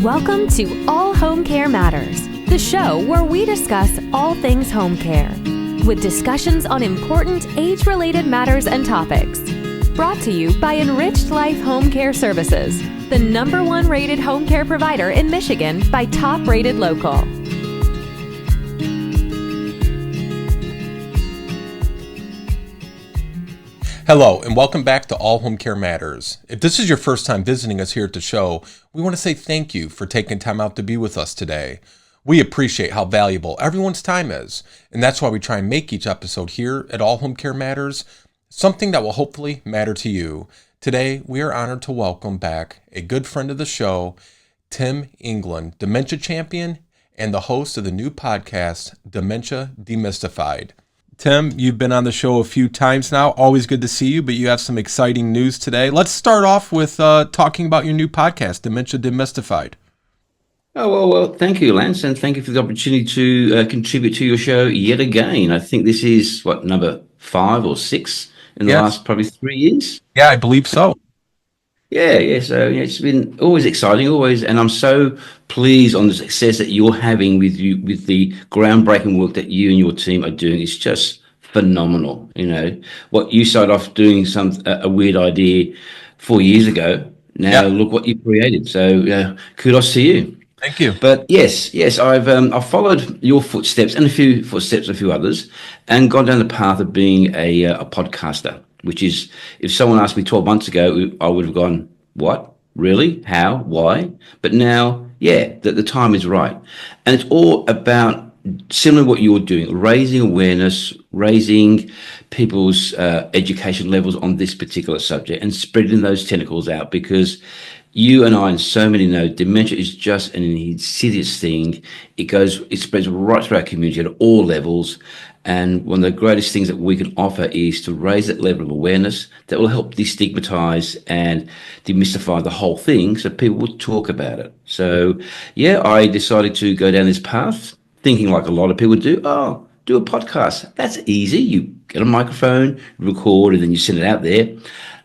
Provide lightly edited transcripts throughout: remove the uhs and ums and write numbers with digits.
Welcome to All Home Care Matters, the show where we discuss all things home care, with discussions on important age-related matters and topics. Brought to you by Enriched Life Home Care Services, the #1 rated home care provider in Michigan by Top Rated Local. Hello, and welcome back to All Home Care Matters. If this is your first time visiting us here at the show, we want to say thank you for taking time out to be with us today. We appreciate how valuable everyone's time is, and that's why we try and make each episode here at All Home Care Matters something that will hopefully matter to you. Today, we are honored to welcome back a good friend of the show, Tim England, Dementia Champion, and the host of the new podcast, Dementia Demystified. Tim, you've been on the show a few times now. Always good to see you, but you have some exciting news today. Let's start off with talking about your new podcast, Dementia Demystified. Oh, well, thank you, Lance, and thank you for the opportunity to contribute to your show yet again. I think this is, number 5 or 6 in the last probably 3 years? Yeah, I believe so. Yeah. So it's been always exciting, and I'm so pleased on the success that you're having with the groundbreaking work that you and your team are doing. It's just phenomenal. You know what you started off doing, a weird idea 4 years ago. Now look what you've created. So kudos to you. Thank you. But yes, I've followed your footsteps and a few others, and gone down the path of being a podcaster. Which is, if someone asked me 12 months ago, I would have gone, what? Really? How? Why? But now, the time is right. And it's all about similar to what you're doing, raising awareness, raising people's education levels on this particular subject and spreading those tentacles out, because you and I and so many know dementia is just an insidious thing. It spreads right through our community at all levels. And one of the greatest things that we can offer is to raise that level of awareness that will help destigmatize and demystify the whole thing so people will talk about it. So, I decided to go down this path, thinking like a lot of people do, do a podcast. That's easy. You get a microphone, record, and then you send it out there.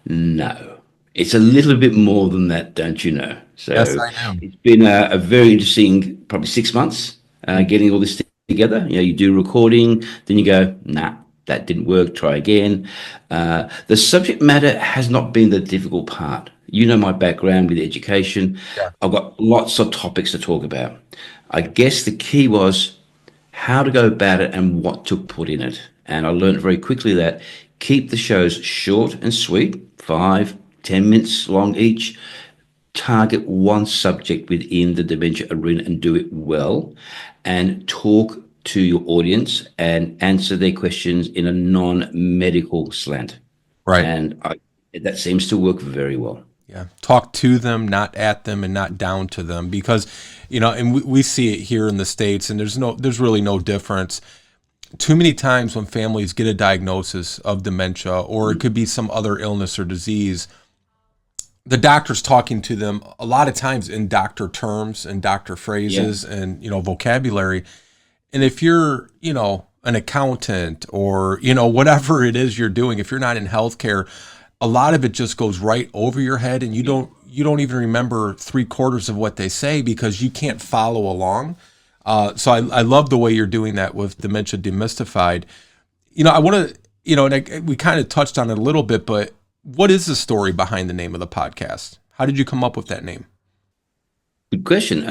No, it's a little bit more than that, don't you know? So yes, I know. It's been a very interesting, probably 6 months, getting all this together. You do recording, then you go, nah, that didn't work, try again. The subject matter has not been the difficult part. You know my background with education. I've got lots of topics to talk about. I guess the key was how to go about it and what to put in it. And I learned very quickly that keep the shows short and sweet, 5-10 minutes long each. Target one subject within the dementia arena and do it well, and talk to your audience and answer their questions in a non-medical slant. Right. And that seems to work very well. Yeah. Talk to them, not at them, and not down to them, because, and we see it here in the States, and there's really no difference. Too many times when families get a diagnosis of dementia, or it could be some other illness or disease, the doctor's talking to them a lot of times in doctor terms and doctor phrases and, vocabulary. And if you're, an accountant or, whatever it is you're doing, if you're not in healthcare, a lot of it just goes right over your head, and you don't even remember 3/4 of what they say because you can't follow along. So I love the way you're doing that with Dementia Demystified. I want to, and we kind of touched on it a little bit, but what is the story behind the name of the podcast? How did you come up with that name? Good question.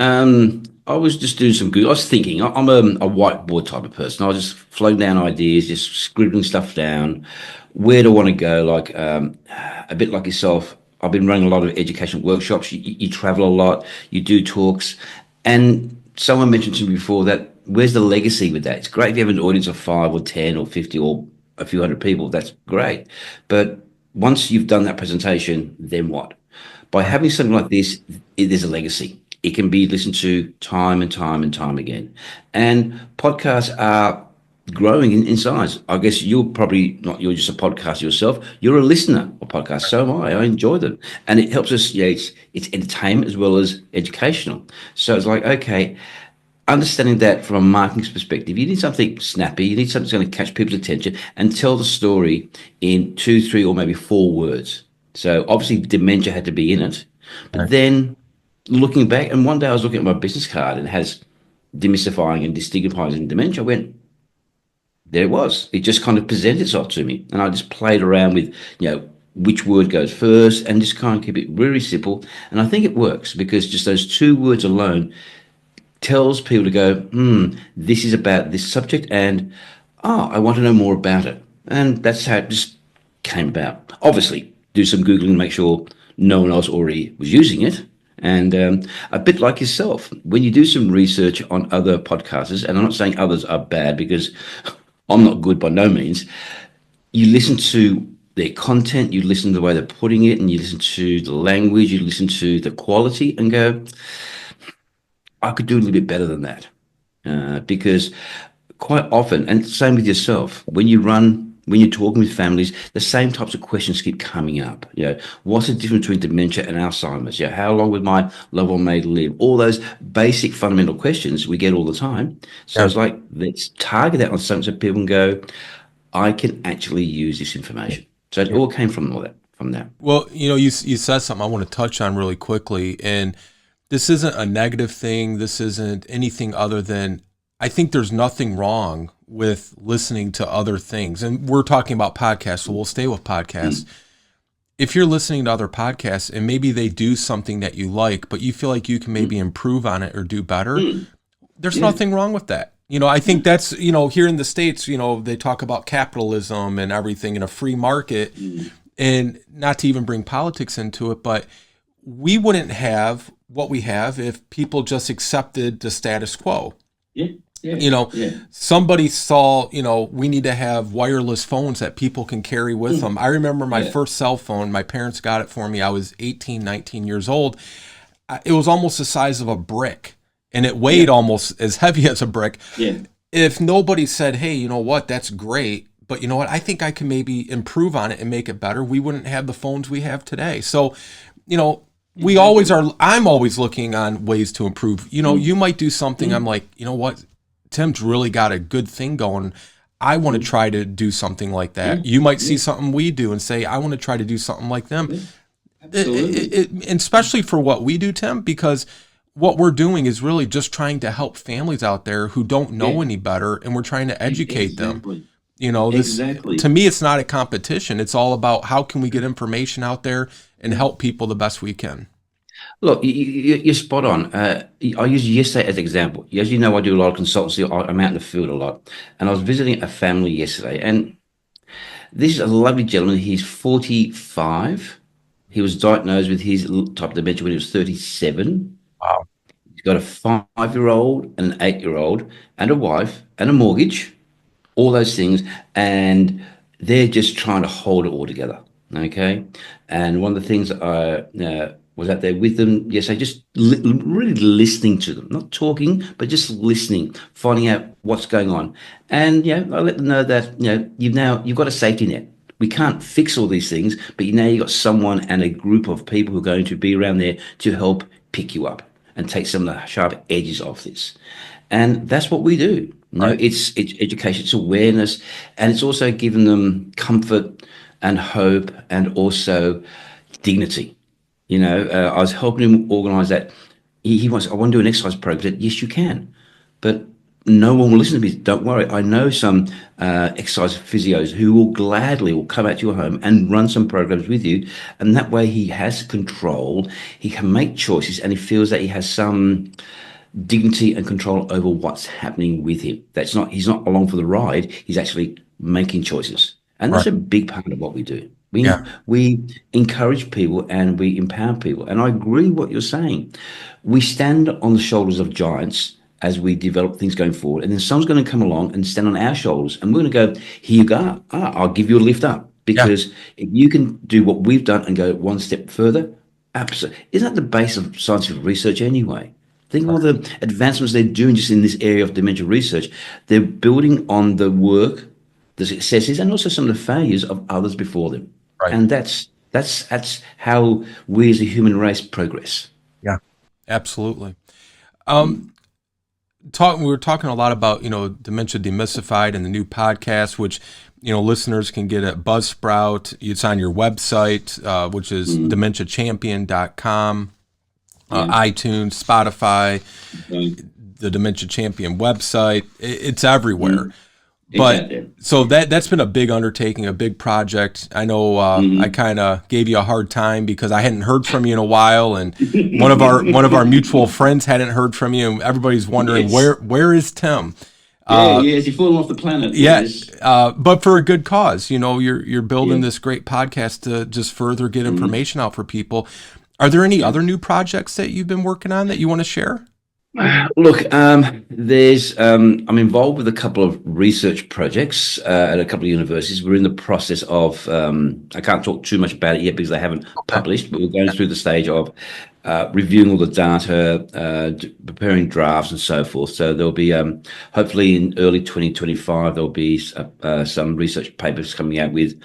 I was just doing some good. I was thinking, I'm a whiteboard type of person. I was just floating down ideas, just scribbling stuff down. Where do I want to go? Like a bit like yourself, I've been running a lot of education workshops. You travel a lot, you do talks. And someone mentioned to me before that, where's the legacy with that? It's great if you have an audience of 5 or 10 or 50 or a few hundred people. That's great. But once you've done that presentation, then what? By having something like this, there's a legacy. It can be listened to time and time and time again. And podcasts are growing in size. I guess you're just a podcaster yourself. You're a listener of podcasts. So am I. I enjoy them. And it helps us, it's entertainment as well as educational. So it's like, okay, understanding that from a marketing perspective, you need something snappy. You need something that's going to catch people's attention and tell the story in 2, 3, or maybe 4 words. So obviously dementia had to be in it, but then looking back, and one day I was looking at my business card and it has demystifying and destigmatizing dementia. I went, there it was. It just kind of presented itself to me. And I just played around with, which word goes first and just kind of keep it really simple. And I think it works because just those two words alone tells people to go, this is about this subject and, I want to know more about it. And that's how it just came about. Obviously, do some Googling to make sure no one else already was using it. And a bit like yourself, when you do some research on other podcasters, and I'm not saying others are bad because I'm not good by no means, you listen to their content, you listen to the way they're putting it, and you listen to the language, you listen to the quality and go, I could do a little bit better than that. Because quite often, and same with yourself, when you're talking with families, the same types of questions keep coming up. What's the difference between dementia and Alzheimer's? How long would my loved one may live? All those basic fundamental questions we get all the time. So it's like, let's target that on something so people can go, I can actually use this information. So it all came from all that, from that. Well, you said something I want to touch on really quickly, and this isn't a negative thing. This isn't anything other than, I think there's nothing wrong with listening to other things. And we're talking about podcasts, so we'll stay with podcasts. If you're listening to other podcasts and maybe they do something that you like, but you feel like you can maybe improve on it or do better, there's nothing wrong with that. I think that's, here in the States, they talk about capitalism and everything in a free market, and not to even bring politics into it, but we wouldn't have what we have if people just accepted the status quo. Somebody saw, we need to have wireless phones that people can carry with them. I remember my first cell phone, my parents got it for me. I was 18, 19 years old. It was almost the size of a brick, and it weighed almost as heavy as a brick. If nobody said, hey, you know what, that's great, but you know what, I think I can maybe improve on it and make it better, we wouldn't have the phones we have today. So, we always are. I'm always looking on ways to improve. You might do something. I'm like, you know what? Tim's really got a good thing going. I want to try to do something like that. You might see something we do and say, I want to try to do something like them. And especially for what we do, Tim, because what we're doing is really just trying to help families out there who don't know any better, and we're trying to educate them. To me, it's not a competition. It's all about how can we get information out there and help people the best we can. Look, you're spot on. I use yesterday as an example. As you know, I do a lot of consultancy. I'm out in the field a lot. And I was visiting a family yesterday. And this is a lovely gentleman. He's 45. He was diagnosed with his type of dementia when he was 37. Wow. He's got a 5-year-old and an 8-year-old and a wife and a mortgage, all those things. And they're just trying to hold it all together. Okay. And one of the things I was out there with them yesterday, just really listening to them, not talking, but just listening, finding out what's going on. And, I let them know that, you've got a safety net. We can't fix all these things, but now you've got someone and a group of people who are going to be around there to help pick you up and take some of the sharp edges off this. And that's what we do. It's education, it's awareness, and it's also giving them comfort and hope and also dignity. I was helping him organise that. He wants, I want to do an exercise program. I said, yes, you can. But no one will listen to me. Don't worry. I know some exercise physios who will come out to your home and run some programs with you. And that way he has control. He can make choices, and he feels that he has some dignity and control over what's happening with him. He's not along for the ride. He's actually making choices. And that's a big part of what we do. We encourage people and we empower people. And I agree with what you're saying. We stand on the shoulders of giants as we develop things going forward. And then someone's going to come along and stand on our shoulders. And we're going to go, here you go. I'll give you a lift up. Because if you can do what we've done and go one step further, absolutely. Isn't that the base of scientific research anyway? Think of all the advancements they're doing just in this area of dementia research. They're building on the work, the successes, and also some of the failures of others before them. Right. And that's how we as a human race progress. Yeah, absolutely. We were talking a lot about, Dementia Demystified and the new podcast, which, listeners can get at Buzzsprout. It's on your website, which is dementiachampion.com. iTunes, Spotify, Right. the Dementia Champion website. It's everywhere. It's But out there. so that's been a big undertaking, a big project. I know I kind of gave you a hard time because I hadn't heard from you in a while, and one of our mutual friends hadn't heard from you, and everybody's wondering Yes. where is Tim? Yes, you've fallen off the planet. Yes. But for a good cause. You're building Yeah. this great podcast to just further get information out for people. Are there any other new projects that you've been working on that you want to share? Look, there's I'm involved with a couple of research projects at a couple of universities. We're in the process of I can't talk too much about it yet because they haven't published, but we're going through the stage of reviewing all the data, preparing drafts and so forth. So there'll be hopefully in early 2025 there'll be some research papers coming out with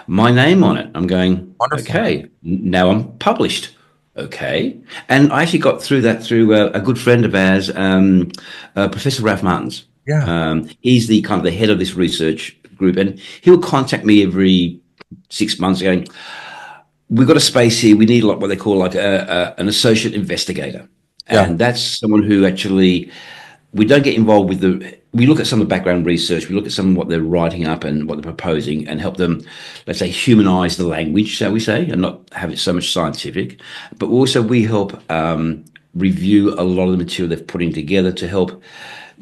my name on it. I'm going, Wonderful. okay, now I'm published. Okay. And I actually got through that through a good friend of ours, Professor Ralph Martins. Yeah. He's the kind of the head of this research group, and he'll contact me every 6 months going, we've got a space here. We need like what they call like an associate investigator. And that's someone who actually, we don't get involved with we look at some of the background research, we look at some of what they're writing up and what they're proposing and help them, let's say, humanize the language, shall we say, and not have it so much scientific. But also we help review a lot of the material they're putting together to help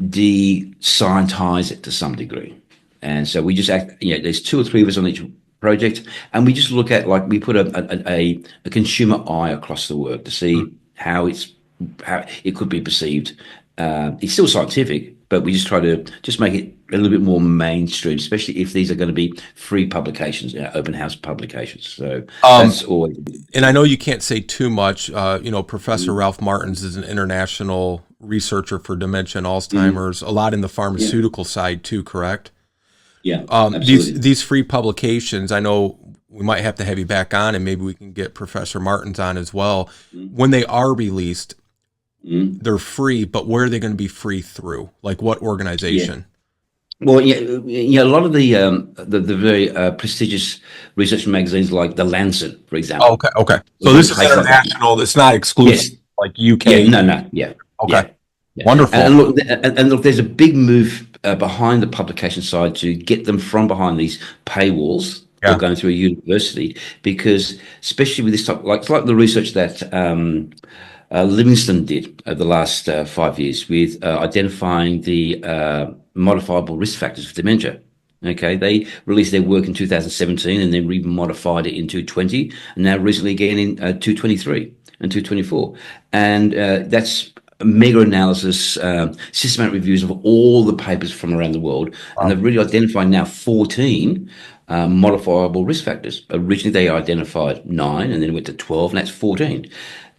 de-scientize it to some degree. And so we just there's 2 or 3 of us on each project, and we just look at, like, we put a consumer eye across the work to see how it could be perceived. It's still scientific, but we just try to just make it a little bit more mainstream, especially if these are going to be free publications, open house publications. So that's always. And I know you can't say too much. Professor Ralph Martins is an international researcher for dementia and Alzheimer's, a lot in the pharmaceutical side too, correct? Yeah, absolutely. These free publications, I know we might have to have you back on, and maybe we can get Professor Martins on as well. When they are released, they're free, but where are they going to be free through? Like what organization? Well, a lot of the very prestigious research magazines like The Lancet, for example. Okay. So this is international. It's not exclusive, like UK. Yeah. Okay. Yeah. Wonderful. And look, there's a big move behind the publication side to get them from behind these paywalls or going through a university, because especially with this type, it's like the research that Livingston did over the last 5 years with identifying the modifiable risk factors for dementia. Okay, they released their work in 2017 and then remodified it in 2020, and now recently again in 2023 and 2024. And that's a mega analysis, systematic reviews of all the papers from around the world. And they've really identified now 14 modifiable risk factors. Originally, they identified 9 and then it went to 12, and that's 14.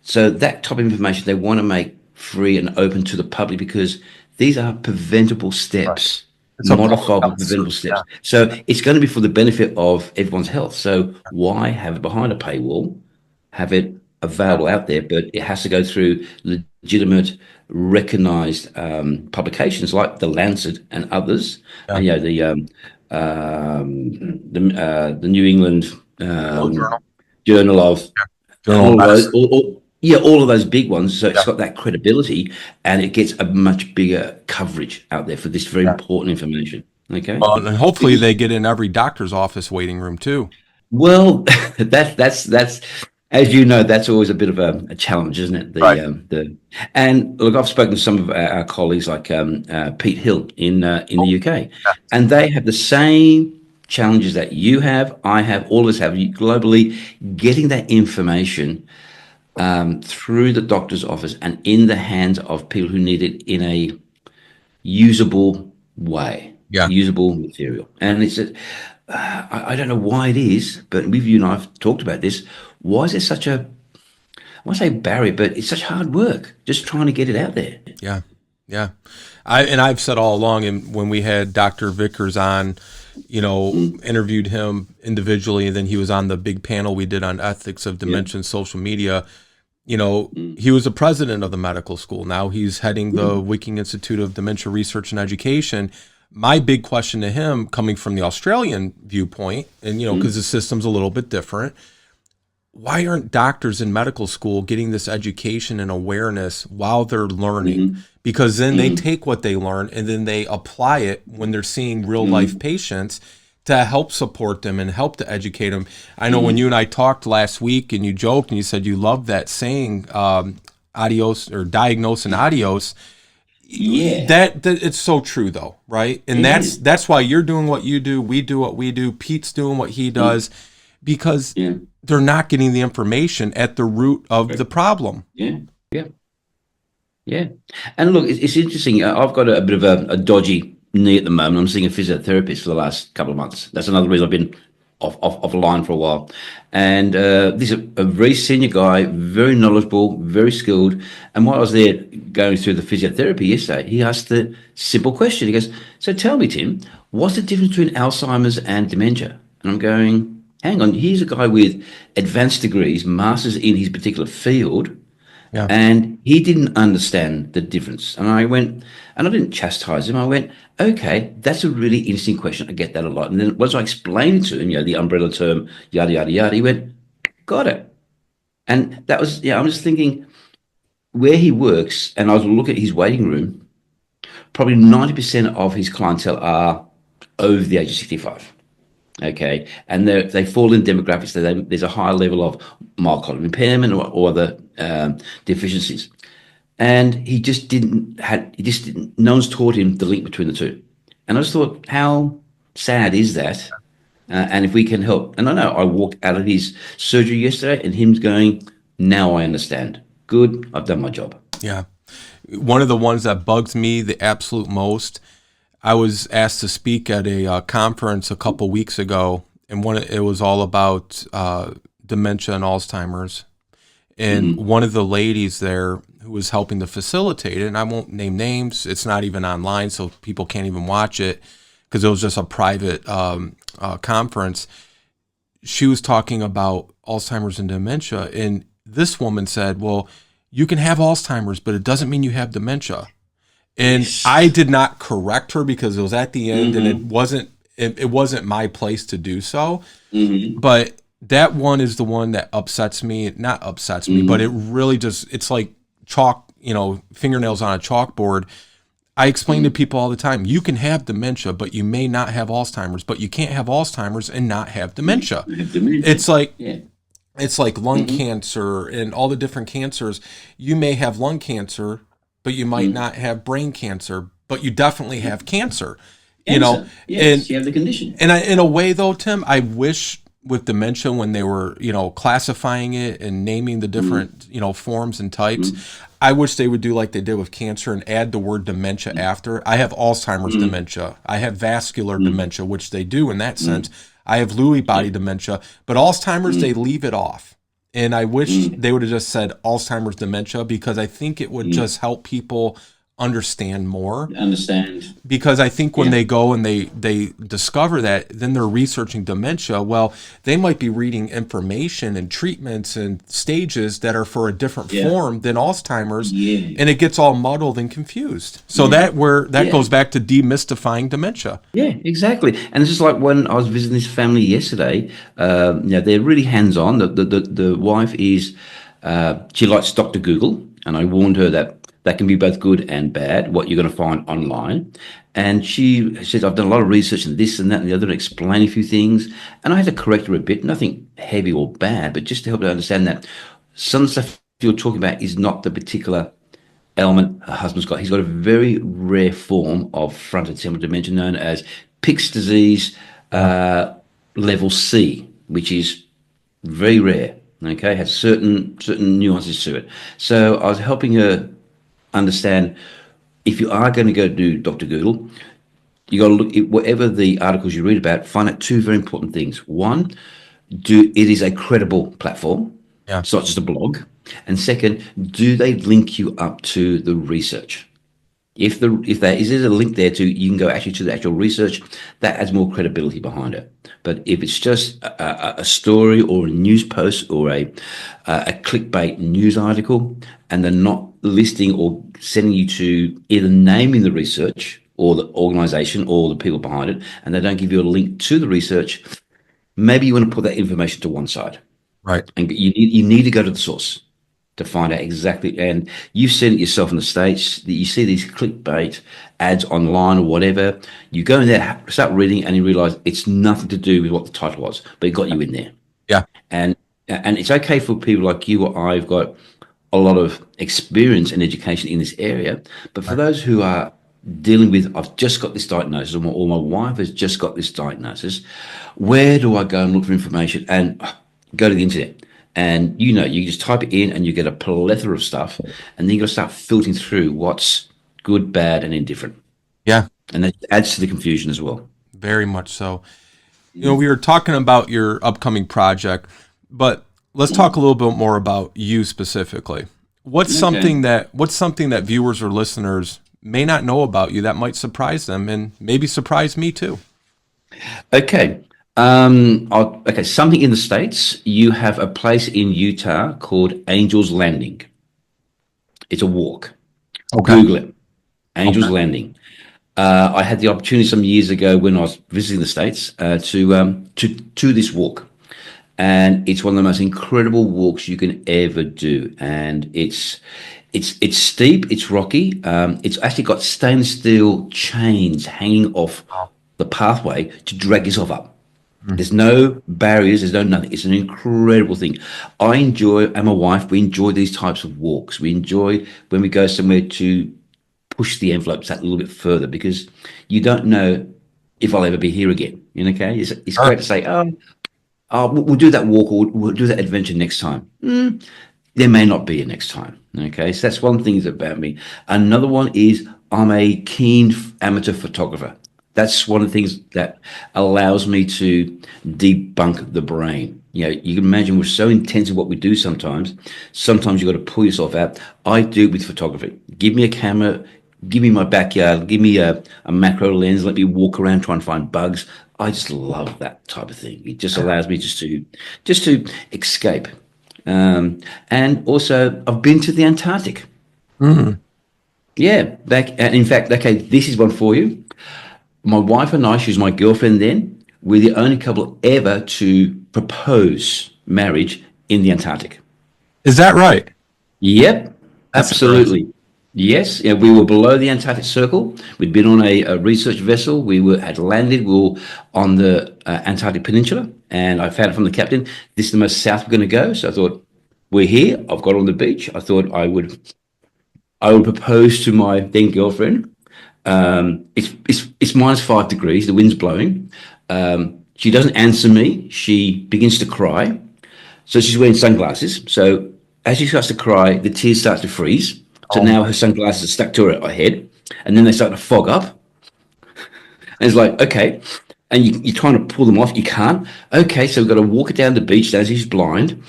So that type of information they want to make free and open to the public, because these are preventable steps, modifiable preventable steps. Yeah. So it's going to be for the benefit of everyone's health. So why have it behind a paywall, have it available out there, but it has to go through legitimate, recognized publications like The Lancet and others, and the New England Journal of all of those big ones. So it's got that credibility, and it gets a much bigger coverage out there for this very important information. Okay. Well, and hopefully they get in every doctor's office waiting room too. Well, that's as you know, that's always a bit of a challenge, isn't it? And look, I've spoken to some of our colleagues like Pete Hill in the UK, and they have the same challenges that you have, I have, all of us have globally, getting that information through the doctor's office and in the hands of people who need it in a usable way, usable material. And it's I don't know why it is, but with you and I've talked about this. Why is there such I won't say barrier, but it's such hard work just trying to get it out there? Yeah. I've said all along, and when we had Dr. Vickers on, interviewed him individually, and then he was on the big panel we did on ethics of dementia and social media. He was the president of the medical school. Now he's heading the Wicking Institute of Dementia Research and Education. My big question to him, coming from the Australian viewpoint, and because the system's a little bit different, why aren't doctors in medical school getting this education and awareness while they're learning? Because then they take what they learn and then they apply it when they're seeing real life patients to help support them and help to educate them. I know when you and I talked last week and you joked and you said you loved that saying, adios, or diagnose and adios. Yeah. That it's so true though, right? And that's why you're doing what you do, we do what we do, Pete's doing what he does, because they're not getting the information at the root of the problem. Yeah. And look, it's interesting. I've got a bit of a dodgy knee at the moment. I'm seeing a physiotherapist for the last couple of months. That's another reason I've been offline for a while. And this is a very senior guy, very knowledgeable, very skilled. And while I was there going through the physiotherapy yesterday, he asked the simple question. He goes, "So tell me, Tim, what's the difference between Alzheimer's and dementia?" And I'm going, hang on, here's a guy with advanced degrees, masters in his particular field, and he didn't understand the difference. And I went, and I didn't chastise him. I went, okay, that's a really interesting question. I get that a lot. And then once I explained to him, the umbrella term, yada, yada, yada, he went, got it. And that was, I'm just thinking where he works, and I was looking at his waiting room, probably 90% of his clientele are over the age of 65. Okay, and they fall in demographics. There's a higher level of mild cognitive impairment or other deficiencies, and he just didn't. No one's taught him the link between the two. And I just thought, how sad is that? And if we can help, and I know I walked out of his surgery yesterday, and him going, now I understand. Good, I've done my job. Yeah, one of the ones that bugs me the absolute most. I was asked to speak at a conference a couple weeks ago, and it was all about dementia and Alzheimer's. And one of the ladies there who was helping to facilitate it, and I won't name names, it's not even online, so people can't even watch it because it was just a private conference. She was talking about Alzheimer's and dementia, and this woman said, well, you can have Alzheimer's, but it doesn't mean you have dementia. And I did not correct her because it was at the end, and it wasn't my place to do so. But that one is the one that upsets me. Not upsets me, but it really just, it's like chalk, fingernails on a chalkboard. I explain to people all the time, you can have dementia, but you may not have Alzheimer's, but you can't have Alzheimer's and not have dementia. It's like it's like lung cancer and all the different cancers. You may have lung cancer, but you might not have brain cancer, but you definitely have cancer. Yes, and you have the condition. And in a way, though, Tim, I wish with dementia, when they were, classifying it and naming the different, forms and types, I wish they would do like they did with cancer and add the word dementia after. I have Alzheimer's dementia. I have vascular dementia, which they do in that sense. I have Lewy body dementia, but Alzheimer's, they leave it off. And I wish they would have just said Alzheimer's dementia, because I think it would just help people understand more. Because I think when they go and they discover that, then they're researching dementia. Well, they might be reading information and treatments and stages that are for a different form than Alzheimer's, and it gets all muddled and confused. So that goes back to demystifying dementia. Yeah, exactly. And it's just like when I was visiting this family yesterday. They're really hands-on. The wife is she likes Dr. Google, and I warned her that can be both good and bad, what you're going to find online. And she says, I've done a lot of research on this and that and the other, and explain a few things. And I had to correct her a bit, nothing heavy or bad, but just to help her understand that some of the stuff you're talking about is not the particular ailment her husband's got. He's got a very rare form of frontotemporal dementia known as Pick's disease level C, which is very rare, okay, has certain nuances to it. So I was helping her understand, if you are going to go do Dr. Google, you got to look at whatever the articles you read about, find out two very important things. One, it is a credible platform. It's not just a blog. And second, do they link you up to the research? If there is a link there you can go actually to the actual research, that adds more credibility behind it. But if it's just a story or a news post or a clickbait news article, and they're not listing or sending you to either naming the research or the organization or the people behind it, and they don't give you a link to the research, maybe you want to put that information to one side. Right. And you need to go to the source to find out exactly. And you've seen it yourself in the States that you see these clickbait ads online or whatever. You go in there, start reading, and you realize it's nothing to do with what the title was, but it got you in there. Yeah. And it's okay for people like you or I've got a lot of experience and education in this area. But for those who are dealing with, I've just got this diagnosis, or my wife has just got this diagnosis, where do I go and look for information? And go to the internet. And you just type it in and you get a plethora of stuff. And then you got to start filtering through what's good, bad, and indifferent. Yeah. And that adds to the confusion as well. Very much so. We were talking about your upcoming project, but let's talk a little bit more about you specifically. What's something that viewers or listeners may not know about you that might surprise them and maybe surprise me too? Okay. Something in the States. You have a place in Utah called Angel's Landing. It's a walk. Okay. Google it. Angel's Landing. I had the opportunity some years ago when I was visiting the States to this walk. And it's one of the most incredible walks you can ever do. And it's steep, it's rocky. It's actually got stainless steel chains hanging off the pathway to drag yourself up. There's no barriers, there's no nothing. It's an incredible thing. I enjoy, and my wife, we enjoy these types of walks. We enjoy when we go somewhere to push the envelopes that little bit further, because you don't know if I'll ever be here again. Okay, it's great to say, we'll do that walk, or we'll do that adventure next time. There may not be a next time. Okay, so that's one thing about me. Another one is I'm a keen amateur photographer. That's one of the things that allows me to debunk the brain. You can imagine we're so intense in what we do sometimes. Sometimes you've got to pull yourself out. I do it with photography. Give me a camera, give me my backyard, give me a macro lens, let me walk around, try and find bugs. I just love that type of thing. It just allows me just to escape. And also, I've been to the Antarctic. Yeah, in fact, okay, this is one for you. My wife and I, she was my girlfriend then, we're the only couple ever to propose marriage in the Antarctic. Is that right? Yep, That's absolutely. surprising. Yes, we were below the Antarctic Circle. We'd been on a research vessel. Had landed. We were on the Antarctic Peninsula, and I found it from the captain, this is the most south we're going to go. So I thought, we're here. I've got on the beach. I thought I would propose to my then girlfriend. It's -5 degrees. The wind's blowing. She doesn't answer me. She begins to cry. So she's wearing sunglasses. So as she starts to cry, the tears start to freeze. So now her sunglasses are stuck to her head, and then they start to fog up. And it's like, okay, and you're trying to pull them off. You can't. Okay, so we've got to walk it down the beach as he's blind,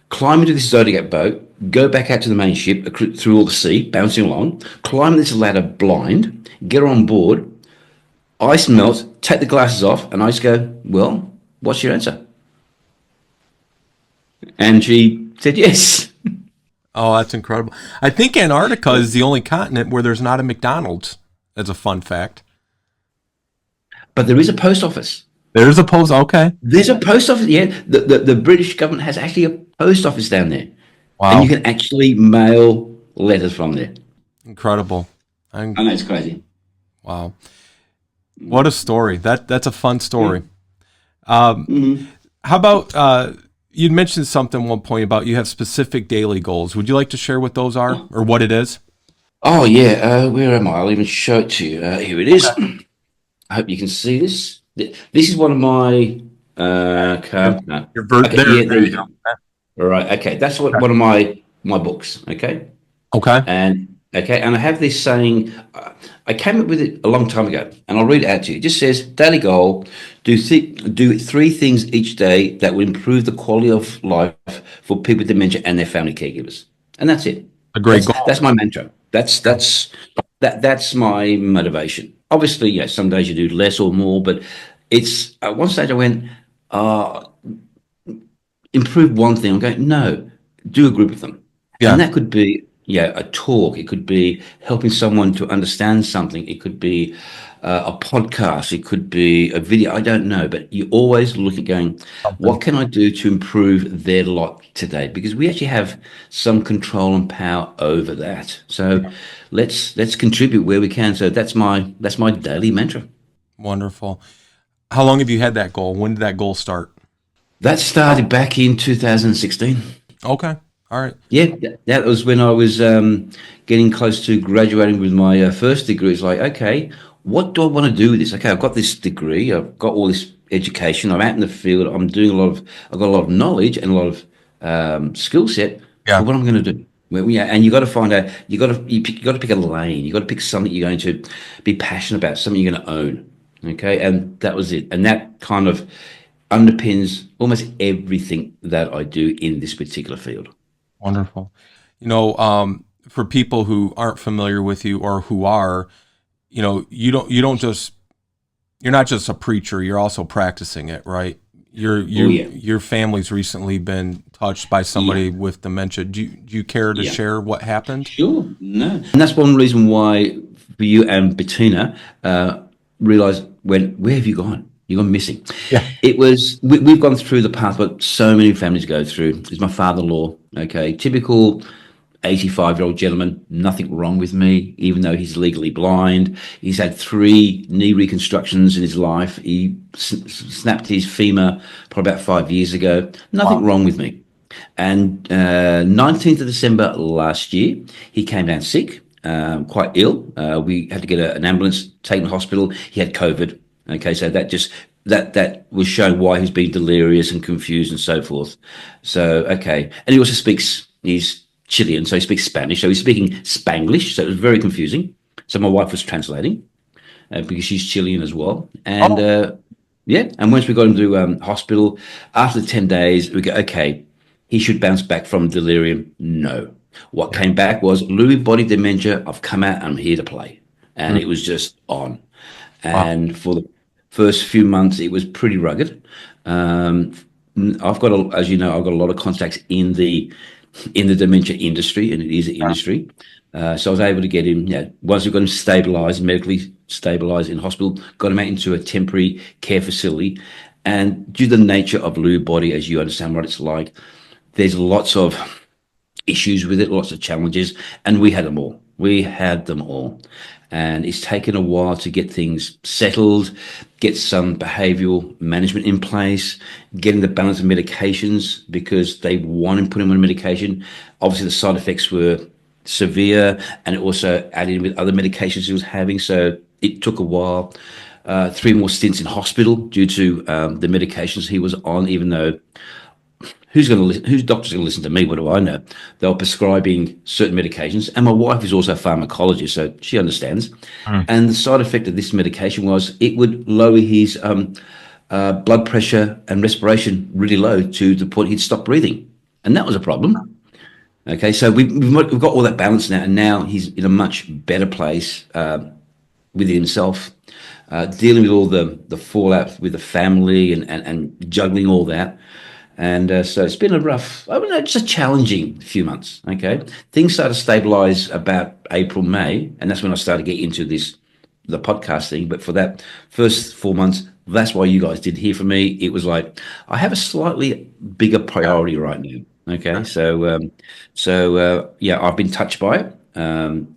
climb into this Zodiac boat, go back out to the main ship through all the sea, bouncing along, climb this ladder blind, get her on board, ice melts, take the glasses off, and I just go, well, what's your answer? And she said yes. Oh, that's incredible. I think Antarctica is the only continent where there's not a McDonald's. That's a fun fact. But there is a post office. There's a post. Okay. There's a post office. Yeah, the British government has actually a post office down there. Wow. And you can actually mail letters from there. Incredible. I know, it's crazy. Wow. What a story. That's a fun story. How about, you'd mentioned something at one point about you have specific daily goals. Would you like to share what those are or what it is? Oh, yeah. Where am I? I'll even show it to you. Here it is. I hope you can see this. This is one of my cards. No. There you go. All right. Okay. That's one of my books. Okay. Okay. And I have this saying, I came up with it a long time ago, and I'll read it out to you. It just says, daily goal, do 3 things each day that will improve the quality of life for people with dementia and their family caregivers. And that's it. A great goal. That's my mantra. That's my motivation. Obviously, some days you do less or more, but it's at one stage I went, improve one thing. I'm going, no, do a group of them. Yeah. And that could be a talk. It could be helping someone to understand something. It could be a podcast. It could be a video. I don't know, but you always look at going, Something. what can I do to improve their lot today? Because we actually have some control and power over that. So let's contribute where we can. So that's my daily mantra. Wonderful. How long have you had that goal? When did that goal start? That started back in 2016. Okay. All right. Yeah, that was when I was getting close to graduating with my first degree. It's like, okay, what do I want to do with this? Okay, I've got this degree, I've got all this education, I'm out in the field, I've got a lot of knowledge and a lot of skill set. Yeah. But what am I going to do? Well, yeah, and you got to find out. You got to pick a lane. You got to pick something you're going to be passionate about, something you're going to own. Okay, and that was it. And that kind of underpins almost everything that I do in this particular field. Wonderful. For people who aren't familiar with you or who are, you're not just a preacher, you're also practicing it, right? Your family's recently been touched by somebody with dementia. Do you care to share what happened? Sure, no. And that's one reason why for you and Bettina realized where have you gone? You've gone missing. Yeah. It was, we've gone through the path what so many families go through. It's my father-in-law, okay, typical 85-year-old gentleman, nothing wrong with me, even though he's legally blind. He's had 3 knee reconstructions in his life. He snapped his femur probably about 5 years ago. Nothing wrong with me. And 19th of December last year, he came down sick, quite ill. We had to get an ambulance, taken to hospital. He had COVID. Okay, so that was showing why he's been delirious and confused and so forth. So, okay. And he also he's Chilean, so he speaks Spanish. So he's speaking Spanglish, so it was very confusing. So my wife was translating because she's Chilean as well. And and once we got him to hospital, after 10 days, we go, okay, he should bounce back from delirium. No. What came back was Lewy body dementia. I've come out and I'm here to play. And it was just on. And for the first few months, it was pretty rugged. I've got, as you know, I've got a lot of contacts in the dementia industry, and it is an industry. So I was able to get him, once we got him stabilized, medically stabilized in hospital, got him out into a temporary care facility. And due to the nature of Lewy body, as you understand what it's like, there's lots of issues with it, lots of challenges, and we had them all. And it's taken a while to get things settled, get some behavioral management in place, getting the balance of medications because they want to put him on medication. Obviously, the side effects were severe, and it also added in with other medications he was having. So it took a while. 3 more stints in hospital due to the medications he was on, even though who's doctor's going to listen to me? What do I know? They were prescribing certain medications, and my wife is also a pharmacologist, so she understands. And the side effect of this medication was it would lower his blood pressure and respiration really low to the point he'd stop breathing, and that was a problem. Okay, so we've got all that balance now, and now he's in a much better place within himself, dealing with all the fallout with the family and juggling all that. And so it's been just a challenging few months. Okay, things started to stabilize about April, May, and that's when I started to get into the podcast thing. But for that first 4 months, that's why you guys did hear from me. It was like I have a slightly bigger priority right now. Okay, so I've been touched by it.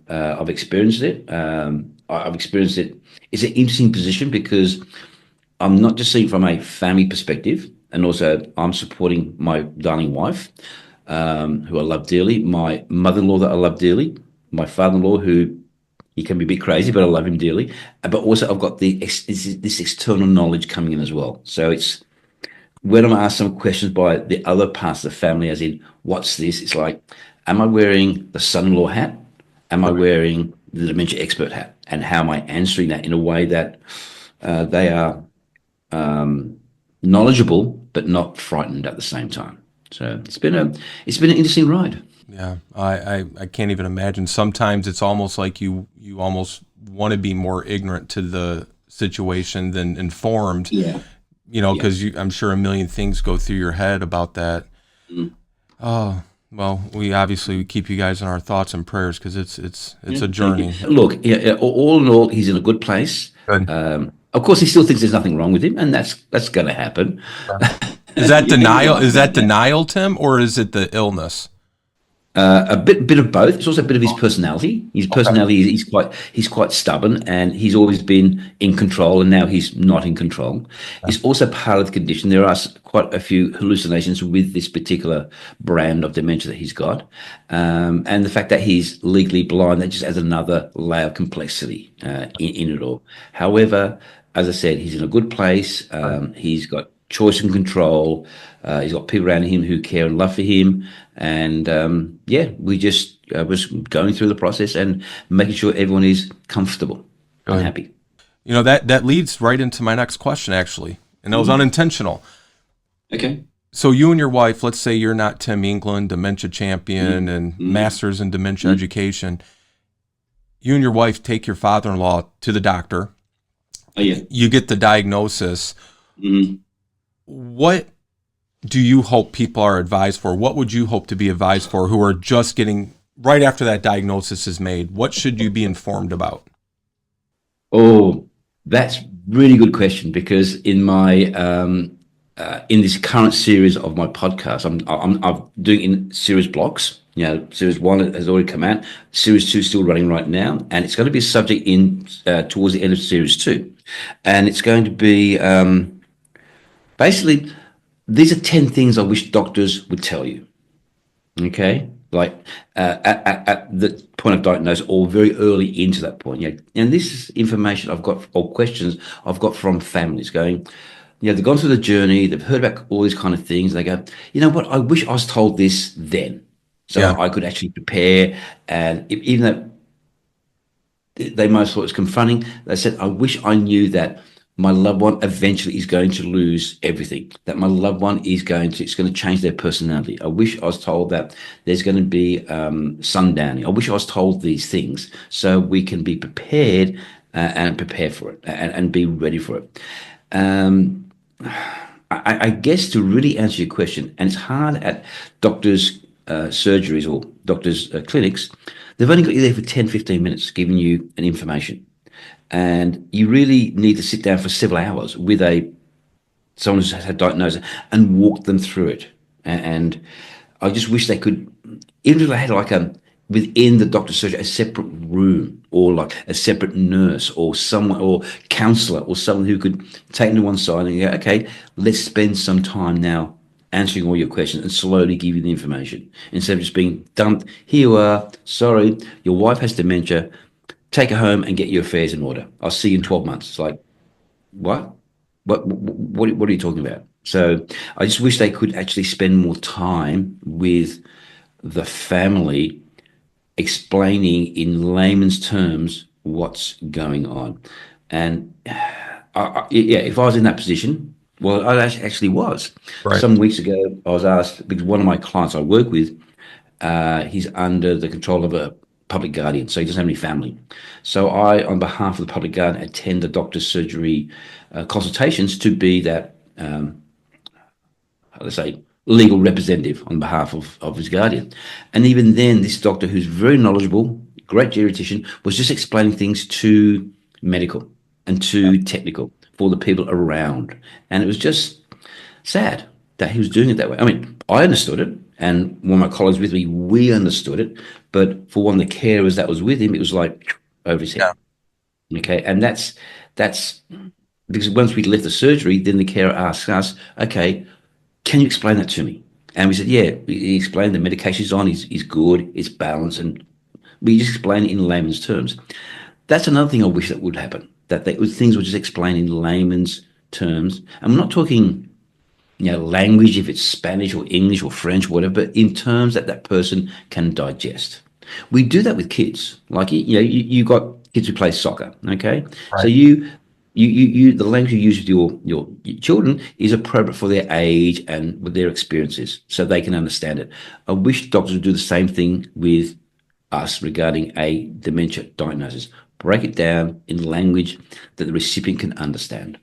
I've experienced it. I've experienced it. It's an interesting position because I'm not just seeing it from a family perspective. And also, I'm supporting my darling wife, who I love dearly, my mother-in-law that I love dearly, my father-in-law, who he can be a bit crazy, but I love him dearly. But also, I've got this external knowledge coming in as well. So it's when I'm asked some questions by the other parts of the family, as in, what's this? It's like, am I wearing the son-in-law hat? Am I wearing the dementia expert hat? And how am I answering that in a way that they are knowledgeable but not frightened at the same time? So it's been an interesting ride. Yeah, I can't even imagine. Sometimes it's almost like you almost want to be more ignorant to the situation than informed. Yeah. Because I'm sure a million things go through your head about that. Oh, Well, we keep you guys in our thoughts and prayers because it's a journey. Look, all in all, he's in a good place. Good. Of course, he still thinks there's nothing wrong with him, and that's going to happen. Is that denial? Is that denial, Tim, or is it the illness? A bit of both. It's also a bit of his personality. His personality, he's quite stubborn, and he's always been in control, and now he's not in control. It's also part of the condition. There are quite a few hallucinations with this particular brand of dementia that he's got, and the fact that he's legally blind, that just adds another layer of complexity in it all. However, as I said, he's in a good place. He's got choice and control. He's got people around him who care and love for him. And we just was going through the process and making sure everyone is comfortable and happy. You know, that leads right into my next question, actually. And that was unintentional. Okay. So you and your wife, let's say you're not Tim England, Dementia Champion, and Masters in Dementia Education. You and your wife take your father-in-law to the doctor. Oh, yeah. You get the diagnosis. What do you hope people are advised for? What would you hope to be advised for who are just getting, right after that diagnosis is made? What should you be informed about? Oh, that's really good question, because in my in this current series of my podcast, I'm doing in series blocks. You know, series 1 has already come out. Series 2 is still running right now, and it's going to be a subject in towards the end of series 2, and it's going to be basically, these are 10 things I wish doctors would tell you. Okay, like at the point of diagnosis, or very early into that point. Yeah, and this is information I've got, or questions I've got from families going, they've gone through the journey, they've heard about all these kind of things. They go, you know what? I wish I was told this then, so I could actually prepare. And even though they most thought it was confronting, they said, I wish I knew that my loved one eventually is going to lose everything, that my loved one it's going to change their personality. I wish I was told that there's going to be sundowning. I wish I was told these things so we can be prepared and prepare for it and be ready for it. I guess to really answer your question, and it's hard at doctors' surgeries or doctors' clinics, they've only got you there for 10, 15 minutes giving you an information. And you really need to sit down for several hours with someone who's had diagnosis and walk them through it. And I just wish they could, even if they had within the doctor's surgery, a separate room, or like a separate nurse or someone, or counselor, or someone who could take them to one side and go, okay, let's spend some time now answering all your questions and slowly give you the information, instead of just being dumped. Here you are. Sorry, your wife has dementia. Take her home and get your affairs in order. I'll see you in 12 months. It's like, what? What are you talking about? So I just wish they could actually spend more time with the family, explaining in layman's terms what's going on. And if I was in that position, well, I actually was. Right. Some weeks ago, I was asked, because one of my clients I work with, he's under the control of a public guardian, so he doesn't have any family. So I, on behalf of the public guardian, attend the doctor's surgery consultations to be that, let's say, legal representative on behalf of his guardian. And even then, this doctor, who's very knowledgeable, great geriatrician, was just explaining things too medical and too technical for the people around. And it was just sad that he was doing it that way. I mean, I understood it, and one of my colleagues with me, we understood it, but for one of the carers that was with him, it was like over his head. Yeah. Okay, and that's because once we left the surgery, then the carer asked us, okay, can you explain that to me? And we said, yeah. He explained the medication he's on is good, it's balanced, and we just explained it in layman's terms. That's another thing I wish that would happen, that things were just explained in layman's terms. And I'm not talking language, if it's Spanish or English or French, whatever, but in terms that person can digest. We do that with kids. Like, you got kids who play soccer, okay? Right. So you the language you use with your children is appropriate for their age and with their experiences, so they can understand it. I wish doctors would do the same thing with us regarding a dementia diagnosis. Break it down in language that the recipient can understand.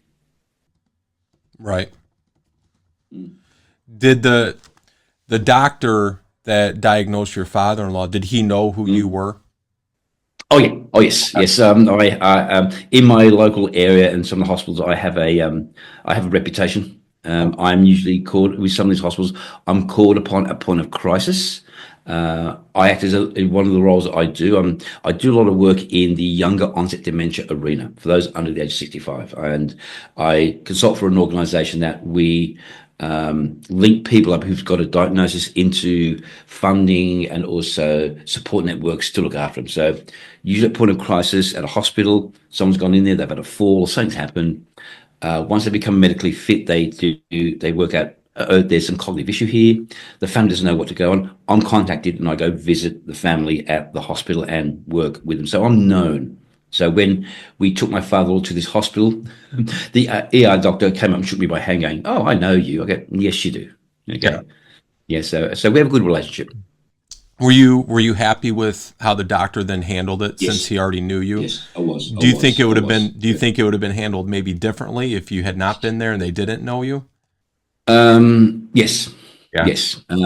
Right. Did the doctor that diagnosed your father-in-law, did he know who you were? Oh yeah. Oh yes. Yes. In my local area and some of the hospitals, I have a reputation. I'm usually called with some of these hospitals. I'm called upon at point of crisis. I act as in one of the roles that I do. I do a lot of work in the younger onset dementia arena for those under the age of 65, and I consult for an organisation that we link people up who've got a diagnosis into funding and also support networks to look after them. So usually at point of crisis at a hospital, someone's gone in there, they've had a fall, something's happened. Once they become medically fit, they work out, oh, there's some cognitive issue here. The family doesn't know what to go on. I'm contacted and I go visit the family at the hospital and work with them. So I'm known. So when we took my father to this hospital, the ER doctor came up and shook me by hand going, "Oh, I know you." I go, "Yes, you do." Okay. Yeah. So we have a good relationship. Were you happy with how the doctor then handled it, Yes. since he already knew you? Yes, I was. Do you think it would have I was. been? Do you think it would have been handled maybe differently if you had not been there and they didn't know you? Yes. Yeah. Yes. That's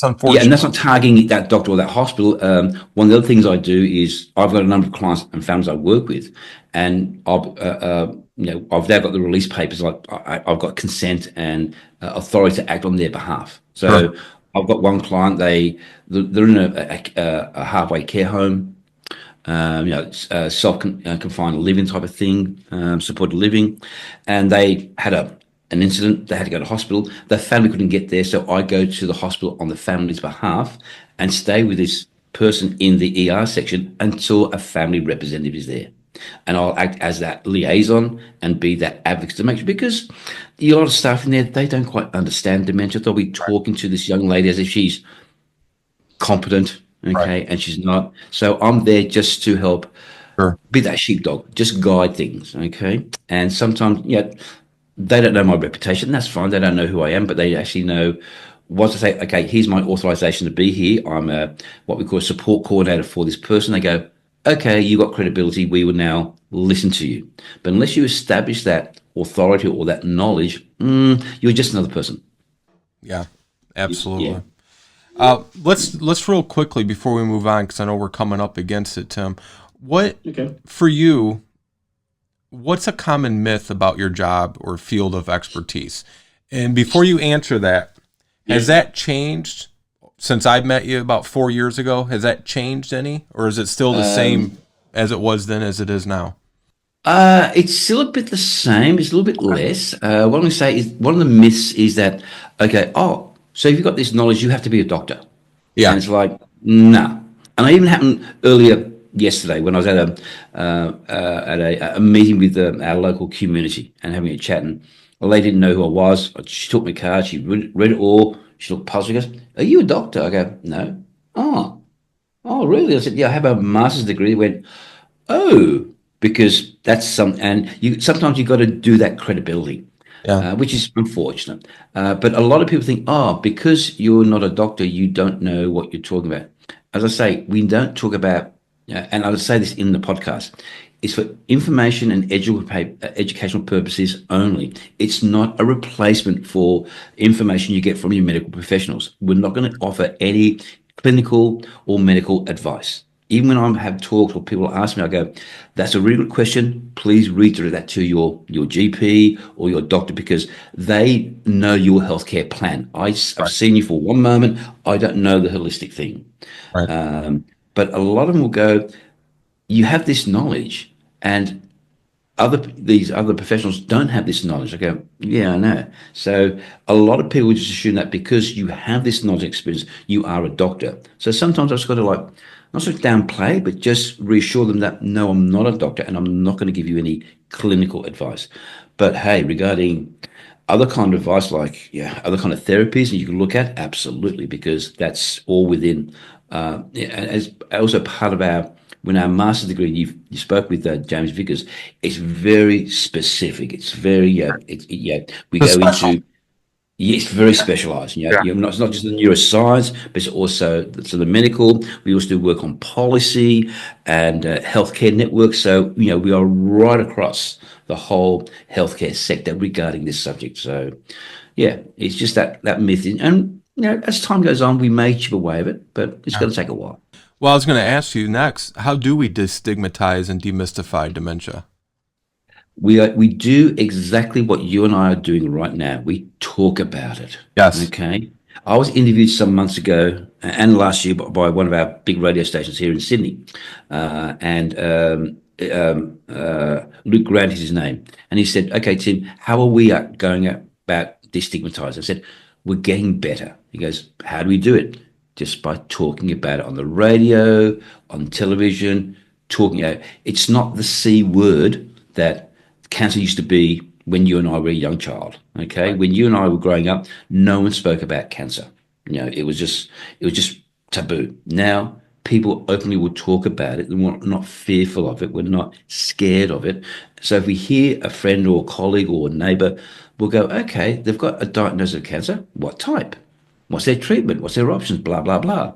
Yeah, unfortunate. and that's not targeting that doctor or that hospital. One of the other things I do is I've got a number of clients and families I work with, and I've now got the release papers. Like I've got consent and authority to act on their behalf. So Sure. I've got one client. They're in a halfway care home. Self-confined living type of thing, supported living, and they had an incident. They had to go to hospital. The family couldn't get there, so I go to the hospital on the family's behalf and stay with this person in the ER section until a family representative is there, and I'll act as that liaison and be that advocate to make sure, because a lot of staff in there, they don't quite understand dementia. They'll be talking to this young lady as if she's competent, okay, Right. and she's not. So I'm there just to help Sure. be that sheepdog, just guide things, okay. And sometimes, they don't know my reputation. That's fine. They don't know who I am, but they actually know. Once I say, okay, here's my authorization to be here, I'm what we call a support coordinator for this person. They go, okay, you got credibility. We will now listen to you. But unless you establish that authority or that knowledge, you're just another person. Yeah. Absolutely. Yeah. Let's real quickly before we move on, because I know we're coming up against it, Tim. Okay. For you, what's a common myth about your job or field of expertise? And before you answer that, has that changed since I met you about 4 years ago? Has that changed any, or is it still the same as it was then as it is now? It's still a bit the same. It's a little bit less. What I'm going to say is one of the myths is that, okay, so if you've got this knowledge, you have to be a doctor. Yeah. And it's like, nah. And it even happened earlier yesterday when I was at a meeting with our local community and having a chat, and a lady didn't know who I was. She took my card. She read it all. She looked puzzled. She goes, "Are you a doctor?" I go, "No." Oh, really? I said, "Yeah, I have a master's degree." They went, "Oh," because that's and sometimes you've got to do that credibility. Yeah. Which is unfortunate. But a lot of people think, because you're not a doctor, you don't know what you're talking about. As I say, we don't talk about, and I'll say this in the podcast, it's for information and educational purposes only. It's not a replacement for information you get from your medical professionals. We're not going to offer any clinical or medical advice. Even when I have talks or people ask me, I go, "That's a really good question. Please redirect that to your GP or your doctor, because they know your healthcare plan. I've seen you for one moment. I don't know the holistic thing." Right. But a lot of them will go, "You have this knowledge, and these other professionals don't have this knowledge." I go, "Yeah, I know." So a lot of people just assume that because you have this knowledge and experience, you are a doctor. So sometimes I've just got to not sort of downplay, but just reassure them that no, I'm not a doctor, and I'm not going to give you any clinical advice. But hey, regarding other kind of advice, like other kind of therapies that you can look at, absolutely, because that's all within. As also part of when our master's degree, you spoke with James Vickers, it's very specific. It's very we go into. It's very specialised. It's not just the neuroscience, but it's also the medical. We also do work on policy and healthcare networks. So we are right across the whole healthcare sector regarding this subject. So it's just that myth, and As time goes on, we may chip away at it, but it's going to take a while. Well, I was going to ask you next, how do we destigmatize and demystify dementia? We do exactly what you and I are doing right now. We talk about it. Yes. Okay. I was interviewed some months ago and last year by one of our big radio stations here in Sydney, and Luke Grant is his name, and he said, "Okay, Tim, how are we going about destigmatizing?" I said, "We're getting better." He goes, "How do we do it?" Just by talking about it on the radio, on television, talking about it. It's not the C word that cancer used to be when you and I were a young child. Okay, right. When you and I were growing up, no one spoke about cancer. It was just taboo. Now people openly will talk about it, and we're not fearful of it. We're not scared of it. So if we hear a friend or a colleague or a neighbour, we'll go, okay, they've got a diagnosis of cancer. What type? What's their treatment? What's their options? Blah, blah, blah.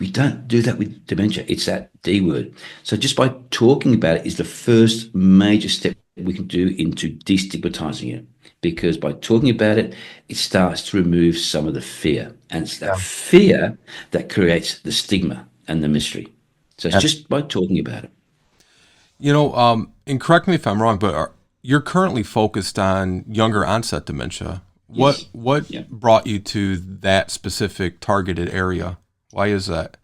We don't do that with dementia. It's that D word. So just by talking about it is the first major step we can do into destigmatizing it. Because by talking about it, it starts to remove some of the fear. And it's that fear that creates the stigma and the mystery. So it's just by talking about it. And correct me if I'm wrong, but you're currently focused on younger onset dementia. Yes. What brought you to that specific targeted area? Why is that?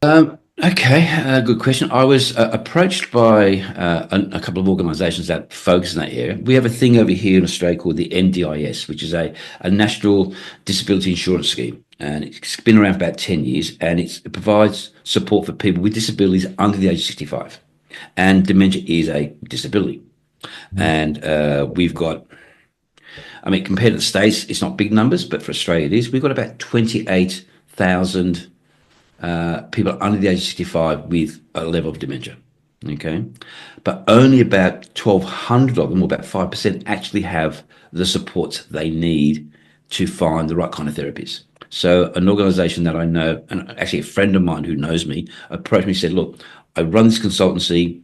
Okay, good question. I was approached by a couple of organisations that focus in that area. We have a thing over here in Australia called the NDIS, which is a National Disability Insurance Scheme. And it's been around for about 10 years, and it provides support for people with disabilities under the age of 65. And dementia is a disability. And we've got, compared to the States, it's not big numbers, but for Australia it is. We've got about 28,000 people under the age of 65 with a level of dementia, okay? But only about 1,200 of them, or about 5%, actually have the supports they need to find the right kind of therapies. So an organisation that I know, and actually a friend of mine who knows me, approached me and said, look, I run this consultancy.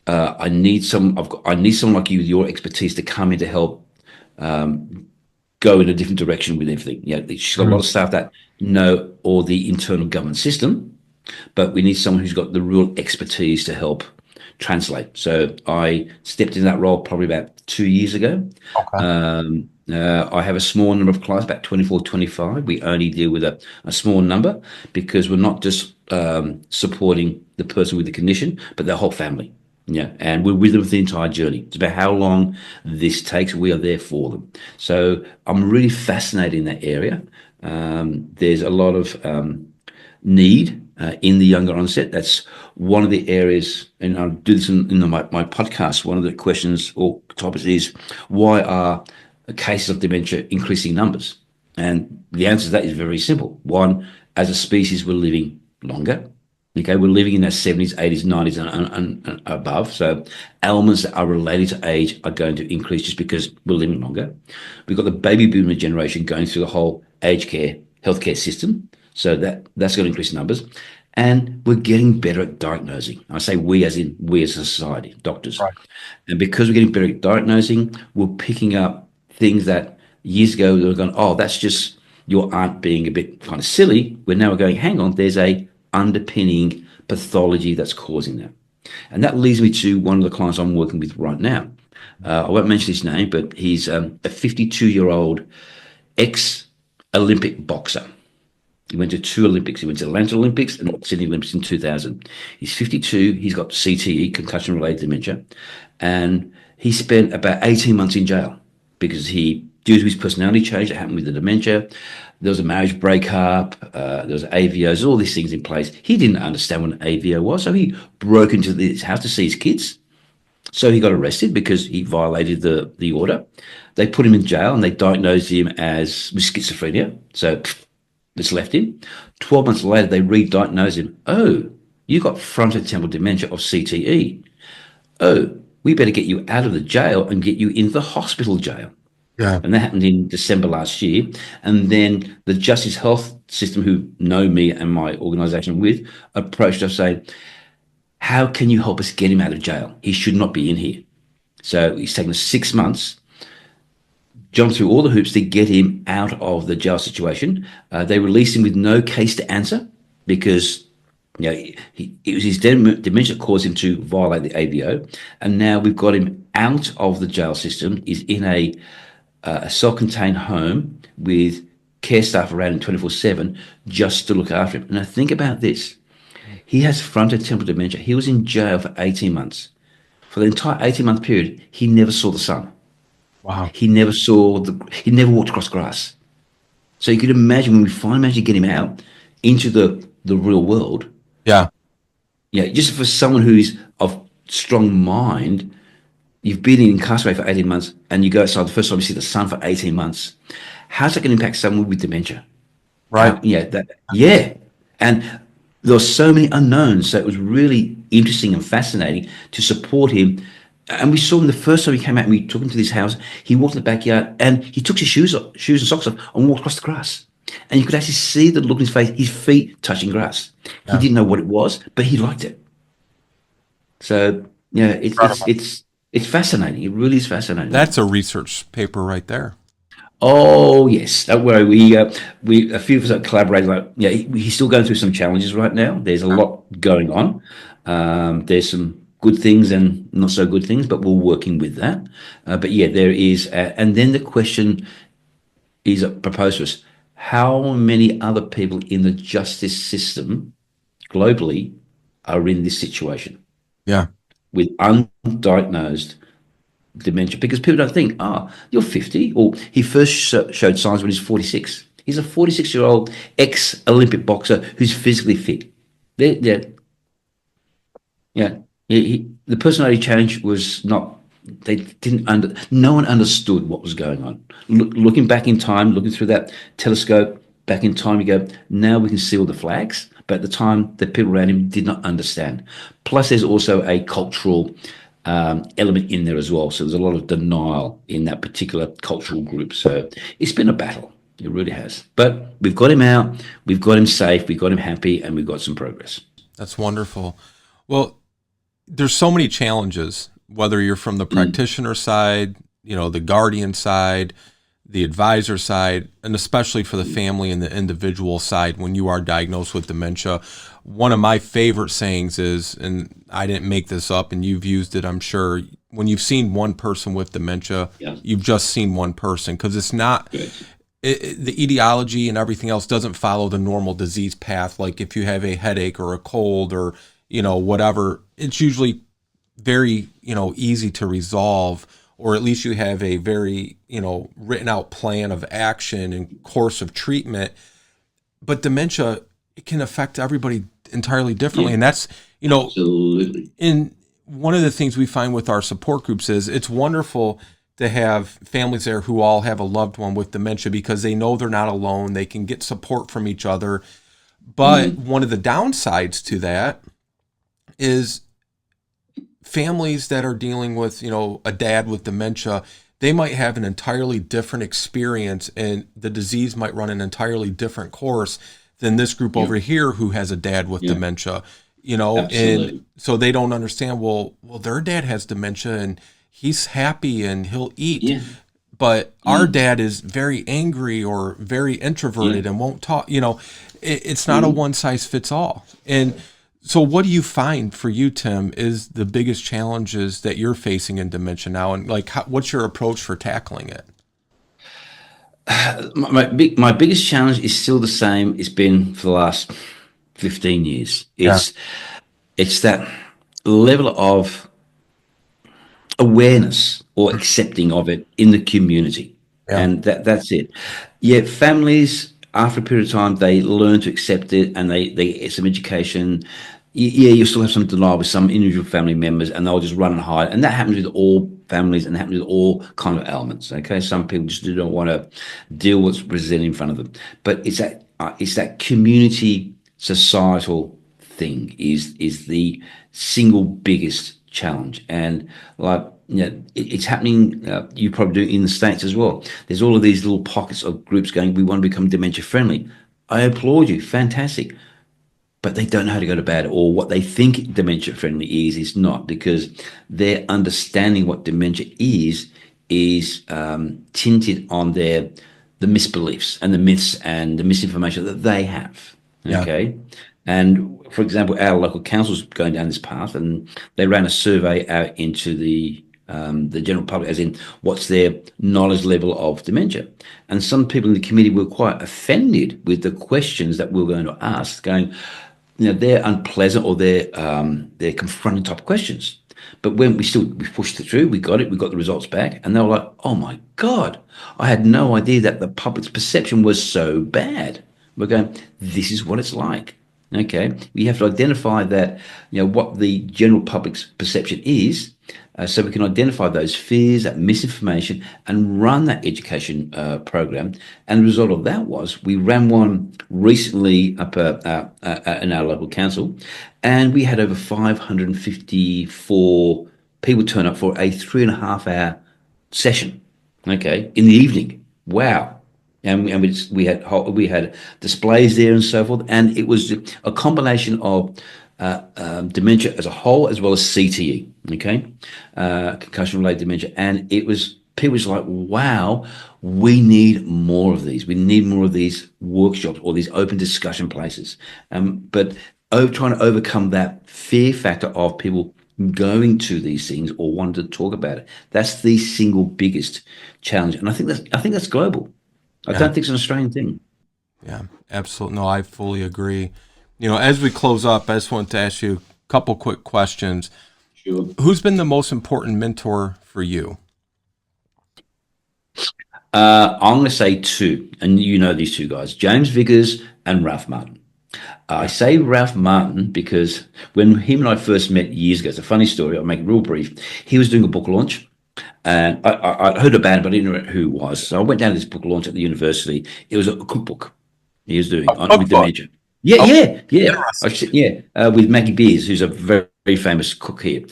I need someone like you with your expertise to come in to help go in a different direction with everything. She's got a lot of staff that know all the internal government system, but we need someone who's got the real expertise to help translate. So I stepped in that role probably about 2 years ago. Okay. I have a small number of clients, about 24, 25. We only deal with a small number because we're not just supporting the person with the condition, but their whole family. And we're with them for the entire journey. It's about how long this takes. We are there for them. So I'm really fascinated in that area. There's a lot of need in the younger onset. That's one of the areas, and I'll do this in my podcast. One of the questions or topics is, why are cases of dementia increasing numbers? And the answer to that is very simple. One, as a species, we're living longer. Okay, we're living in our 70s, 80s, 90s and above. So ailments that are related to age are going to increase just because we're living longer. We've got the baby boomer generation going through the whole aged care healthcare system. So that's going to increase numbers. And we're getting better at diagnosing. I say we as in we as a society, doctors. Right. And because we're getting better at diagnosing, we're picking up things that years ago we were going, oh, that's just your aunt being a bit kind of silly. We're now going, hang on, there's a underpinning pathology that's causing that. And that leads me to one of the clients I'm working with right now. I won't mention his name, but he's a 52-year-old ex-Olympic boxer. He went to 2 Olympics. He went to Atlanta Olympics and Sydney Olympics in 2000. He's 52. He's got CTE, concussion-related dementia. And he spent about 18 months in jail because due to his personality change that happened with the dementia, there was a marriage breakup, there was AVOs, all these things in place. He didn't understand what an AVO was, so he broke into his house to see his kids. So he got arrested because he violated the order. They put him in jail and they diagnosed him with schizophrenia. So it's left him. 12 months later, they re-diagnosed him. Oh, you got frontotemporal dementia of CTE. Oh, we better get you out of the jail and get you into the hospital jail. Yeah. And that happened in December last year. And then the Justice Health System, who know me and my organisation with, approached us saying, how can you help us get him out of jail? He should not be in here. So he's taken us 6 months jumped through all the hoops to get him out of the jail situation. They released him with no case to answer because it was his dementia that caused him to violate the AVO. And now we've got him out of the jail system. He's in a self-contained home with care staff around him 24/7 just to look after him. And now think about this. He has frontotemporal dementia. He was in jail for 18 months. For the entire 18-month period, he never saw the sun. Wow. He never walked across grass. So you could imagine when we finally managed to get him out into the real world. Yeah. Yeah, just for someone who is of strong mind, you've been incarcerated for 18 months and you go outside the first time you see the sun for 18 months. How's that going to impact someone with dementia? Right. And there were so many unknowns. So it was really interesting and fascinating to support him. And we saw him the first time he came out and we took him to this house. He walked in the backyard and he took his shoes and socks off and walked across the grass. And you could actually see the look in his face, his feet touching grass. He didn't know what it was, but he liked it. So, it's fascinating. It really is fascinating. That's a research paper right there. Oh yes, don't worry. We a few of us are collaborating. He's still going through some challenges right now. There's a lot going on. There's some good things and not so good things, but we're working with that. There is. And then the question is proposed to us: how many other people in the justice system globally are in this situation? Yeah, with undiagnosed dementia, because people don't think, you're 50, or he first showed signs when he's 46. He's a 46-year-old ex-Olympic boxer who's physically fit. The personality change was not, no one understood what was going on. Looking back in time, looking through that telescope back in time, you go, now we can see all the flags, but at the time, the people around him did not understand. Plus, there's also a cultural element in there as well. So there's a lot of denial in that particular cultural group. So it's been a battle. It really has. But we've got him out, we've got him safe, we've got him happy, and we've got some progress. That's wonderful. Well, there's so many challenges, whether you're from the practitioner side, the guardian side, the advisor side, and especially for the family and the individual side when you are diagnosed with dementia. One of my favorite sayings is, and I didn't make this up and you've used it, I'm sure, when you've seen one person with dementia, you've just seen one person, because it's not, the etiology and everything else doesn't follow the normal disease path. Like if you have a headache or a cold or, whatever, it's usually very, easy to resolve, or at least you have a very, written out plan of action and course of treatment. But dementia, it can affect everybody entirely differently. And that's, absolutely. And one of the things we find with our support groups is it's wonderful to have families there who all have a loved one with dementia, because they know they're not alone. They can get support from each other. But one of the downsides to that is families that are dealing with, a dad with dementia, they might have an entirely different experience and the disease might run an entirely different course than this group over here who has a dad with dementia, Absolutely. And so they don't understand, well, their dad has dementia and he's happy and he'll eat, but our dad is very angry or very introverted and won't talk, it's not a one size fits all. And so what do you find for you, Tim, is the biggest challenges that you're facing in dementia now? And what's your approach for tackling it? My biggest challenge is still the same it's been for the last 15 years. It's that level of awareness or accepting of it in the community. And that's it. Families, after a period of time, they learn to accept it and they get some education. You still have some denial with some individual family members, and they'll just run and hide. And that happens with all families and happens with all kind of elements. Okay, some people just do not want to deal with what's presented in front of them. But it's that community societal thing is the single biggest challenge. And it's happening. You probably do in the States as well. There's all of these little pockets of groups going, we want to become dementia friendly. I applaud you, fantastic. But they don't know how to go to bed, or what they think dementia friendly is not, because their understanding what dementia is is tinted on the misbeliefs and the myths and the misinformation that they have. Yeah. Okay. And for example, our local council's going down this path, and they ran a survey out into the general public, as in what's their knowledge level of dementia. And some people in the committee were quite offended with the questions that we were going to ask, going, they're unpleasant, or they're confronting type questions. But when we pushed it through, we got the results back, and they were like, "Oh my God, I had no idea that the public's perception was so bad." We're going, "This is what it's like." Okay, we have to identify that, what the general public's perception is, so we can identify those fears, that misinformation, and run that education program. And the result of that was we ran one recently up in our local council, and we had over 554 people turn up for a 3.5 hour session. Okay, in the evening. Wow. And we had displays there and so forth, and it was a combination of dementia as a whole, as well as CTE, okay, concussion-related dementia, and it was people was like, wow, we need more of these. We need more of these workshops or these open discussion places. But trying to overcome that fear factor of people going to these things or wanting to talk about it, that's the single biggest challenge, and I think that's global. I don't think it's an Australian thing. Yeah, absolutely. No, I fully agree. As we close up, I just wanted to ask you a couple quick questions. Sure. Who's been the most important mentor for you? I'm going to say two, and these two guys, James Vickers and Ralph Martin. I say Ralph Martin because when him and I first met years ago, it's a funny story, I'll make it real brief. He was doing a book launch. And I heard about it, but I didn't know who it was. So I went down to this book launch at the university. It was a cookbook he was doing with dementia. Yeah. With Maggie Beers, who's a very, very famous cook here.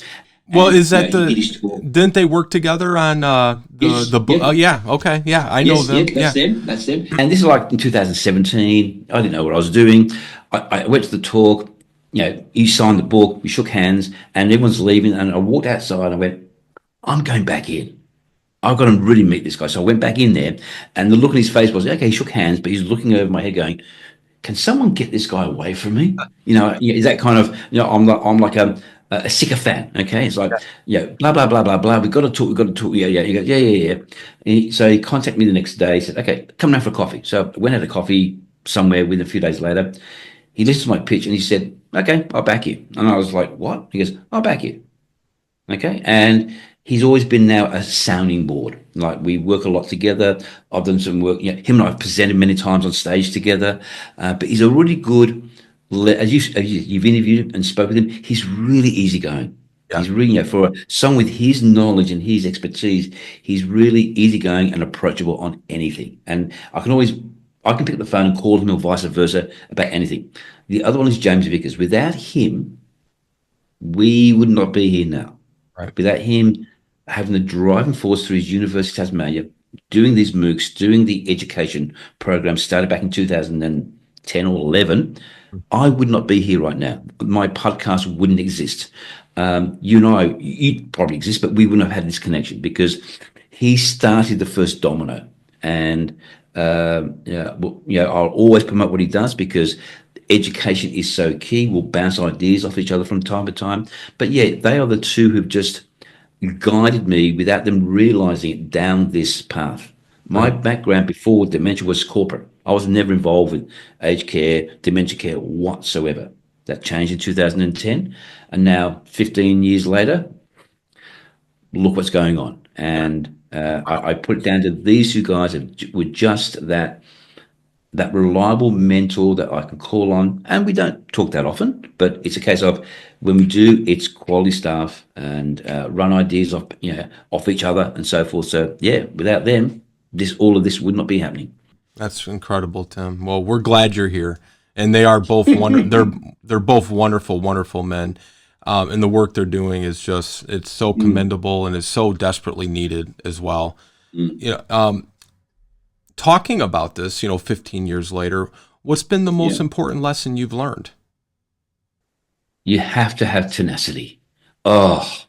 Well, is that didn't they work together on the book? Yeah. Oh, yeah. Okay. Yeah, I know them. That's them. And this is like in 2017. I didn't know what I was doing. I went to the talk. He signed the book. We shook hands, and everyone's leaving. And I walked outside. And I went, I'm going back in. I've got to really meet this guy. So I went back in there, and the look on his face was, okay, he shook hands, but he's looking over my head going, can someone get this guy away from me? Is that kind of, I'm like a sycophant, okay? It's like, blah, blah, blah, blah, blah. We've got to talk. Yeah. He goes, yeah. So he contacted me the next day. He said, okay, come down for a coffee. So I went out a coffee somewhere within a few days later. He listened to my pitch, and he said, okay, I'll back you. And I was like, what? He goes, I'll back you. Okay. And he's always been now a sounding board. Like, we work a lot together. I've done some work. Him and I have presented many times on stage together. But he's a really good, as you've interviewed him and spoke with him, he's really easygoing. Yeah. He's really, for someone with his knowledge and his expertise, he's really easygoing and approachable on anything. And I can pick up the phone and call him, or vice versa, about anything. The other one is James Vickers. Without him, we would not be here now. Right. Without him having the driving force through his University of Tasmania, doing these MOOCs, doing the education program started back in 2010 or 11, I would not be here right now. My podcast wouldn't exist. You and I, you'd probably exist, but we wouldn't have had this connection because he started the first domino. And I'll always promote what he does because education is so key. We'll bounce ideas off each other from time to time. But yeah, they are the two who've just guided me without them realizing it down this path. My background before dementia was corporate. I was never involved with aged care, dementia care whatsoever. That changed in 2010. And now, 15 years later, look what's going on. And I put it down to these two guys were just that reliable mentor that I can call on. And we don't talk that often, but it's a case of when we do, it's quality staff and run ideas off each other and so forth. So yeah, without them, all of this would not be happening. That's incredible, Tim. Well, we're glad you're here, and they are both they're both wonderful men, and the work they're doing is it's so commendable and is so desperately needed as well. Talking about this, 15 years later, what's been the most important lesson you've learned? You have to have tenacity. Oh,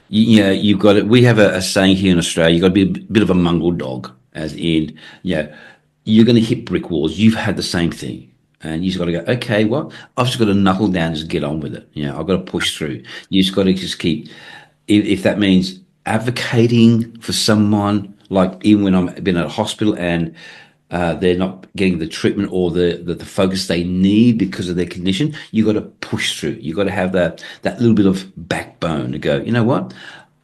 You've got it. We have a saying here in Australia, you've got to be a bit of a mongrel dog, as in, you're going to hit brick walls. You've had the same thing. And you've got to go, okay, well, I've just got to knuckle down and just get on with it. I've got to push through. You just got to just keep, if that means advocating for someone, like even when I've been at a hospital and they're not getting the treatment or the focus they need because of their condition, you got to push through. You got to have that little bit of backbone to go, you know what,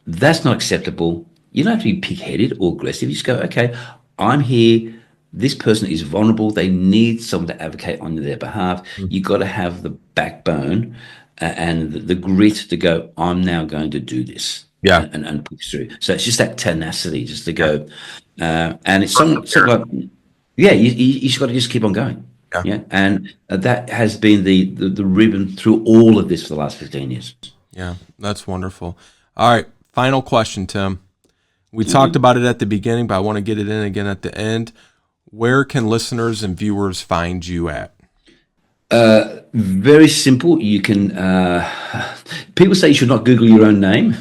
that's not acceptable. You don't have to be pig-headed or aggressive. You just go, okay, I'm here. This person is vulnerable. They need someone to advocate on their behalf. You got to have the backbone and the grit to go, I'm now going to do this. And push through. So it's just that tenacity, just to go, and it's something like, you just got to just keep on going. And that has been the ribbon through all of this for the last 15 years. Yeah, that's wonderful. All right, final question, Tim. We talked about it at the beginning, but I want to get it in again at the end. Where can listeners and viewers find you at? Very simple. You can, people say you should not Google your own name.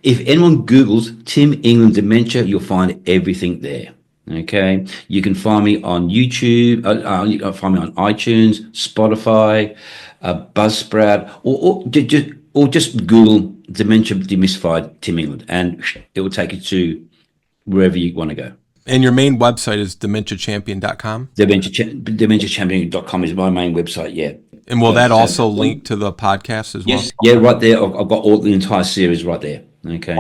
If anyone Googles Tim England Dementia, you'll find everything there. Okay. You can find me on YouTube, you can find me on iTunes, Spotify, Buzzsprout, or just Google Dementia Demystified Tim England, and it will take you to wherever you want to go. And your main website is dementiachampion.com? Dementiachampion.com is my main website, And will that also link to the podcast as well? Yes, yeah, right there. I've got all the entire series right there. Okay.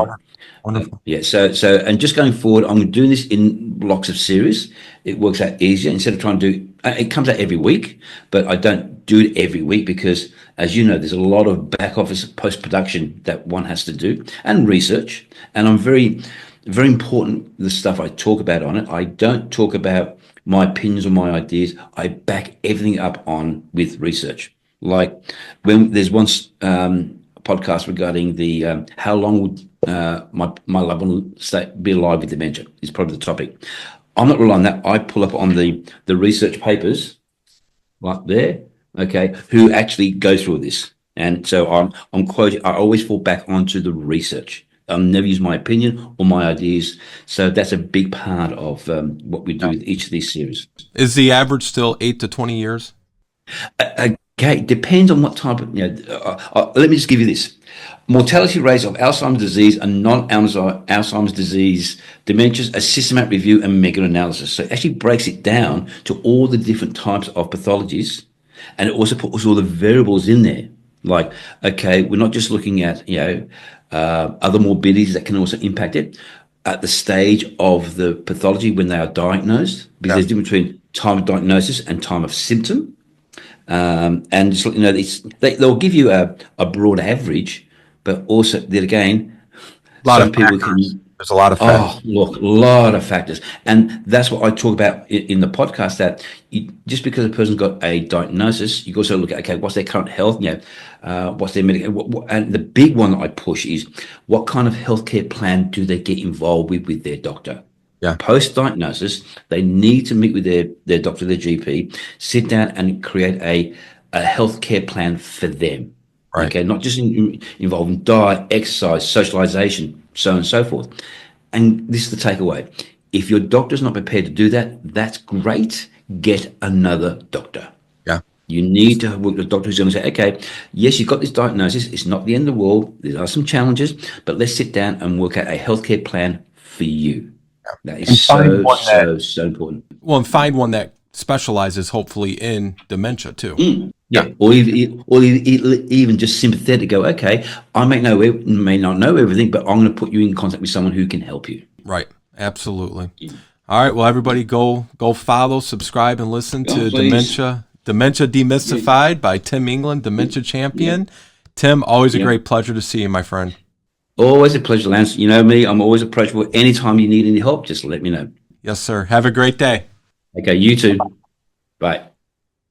Wonderful. So and just going forward, I'm doing this in blocks of series. It works out easier instead of trying to do. It comes out every week, but I don't do it every week because, as you know, there's a lot of back office post production that one has to do and research. And I'm very important, the stuff I talk about on it. I don't talk about my opinions or my ideas. I back everything up with research. Like when there's one podcast regarding the how long would my loved one be alive with dementia is probably the topic. I'm not relying on that. I pull up on the research papers right there, okay, who actually go through this. And so I'm quoting, I always fall back onto the research. I'll never use my opinion or my ideas. So that's a big part of what we do with each of these series. Is the average still 8 to 20 years? Okay, depends on what type of, let me just give you this. Mortality rates of Alzheimer's disease and non-Alzheimer's disease dementias, a systematic review and meta-analysis. So it actually breaks it down to all the different types of pathologies, and it also puts all the variables in there. Like, okay, we're not just looking at, other morbidities that can also impact it at the stage of the pathology when they are diagnosed, because there's a difference between time of diagnosis and time of symptom. And just, they'll give you a broad average, but also then again, some people can. There's a lot of factors. Oh, look, a lot of factors, and that's what I talk about in the podcast. That just because a person's got a diagnosis, you can also look at, okay, what's their current health? What's their medical? And the big one that I push is what kind of healthcare plan do they get involved with their doctor? Post diagnosis, they need to meet with their doctor, their GP, sit down and create a healthcare plan for them. Right. Okay, not just involving diet, exercise, socialization, so on and so forth. And this is the takeaway. If your doctor's not prepared to do that, that's great. Get another doctor. You need to work with a doctor who's going to say, okay, yes, you've got this diagnosis. It's not the end of the world. There are some challenges, but let's sit down and work out a healthcare plan for you. That is so important. Well, and find one that specializes hopefully in dementia too. Or even just sympathetic. Go, okay, I may not know everything, but I'm going to put you in contact with someone who can help you. Right, absolutely. All right, well, everybody, go follow, subscribe, and listen to Dementia Demystified by Tim England, Dementia Champion. Tim, always a great pleasure to see you, my friend. Always a pleasure, Lance. You know me, I'm always approachable. Anytime you need any help, just let me know. Yes, sir. Have a great day. Okay, you too. Bye.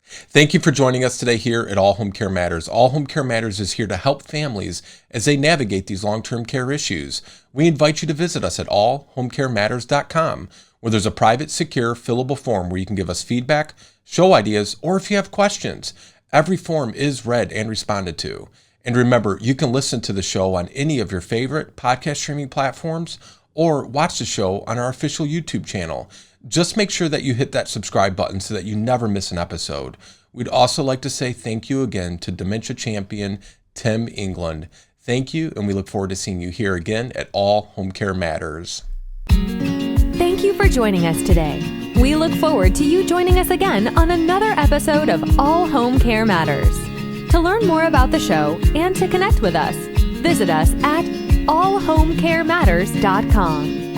Thank you for joining us today here at All Home Care Matters. All Home Care Matters is here to help families as they navigate these long-term care issues. We invite you to visit us at allhomecarematters.com, where there's a private, secure, fillable form where you can give us feedback, show ideas, or if you have questions. Every form is read and responded to. And remember, you can listen to the show on any of your favorite podcast streaming platforms or watch the show on our official YouTube channel. Just make sure that you hit that subscribe button so that you never miss an episode. We'd also like to say thank you again to Dementia Champion, Tim England. Thank you, and we look forward to seeing you here again at All Home Care Matters. Thank you for joining us today. We look forward to you joining us again on another episode of All Home Care Matters. To learn more about the show and to connect with us, visit us at allhomecarematters.com.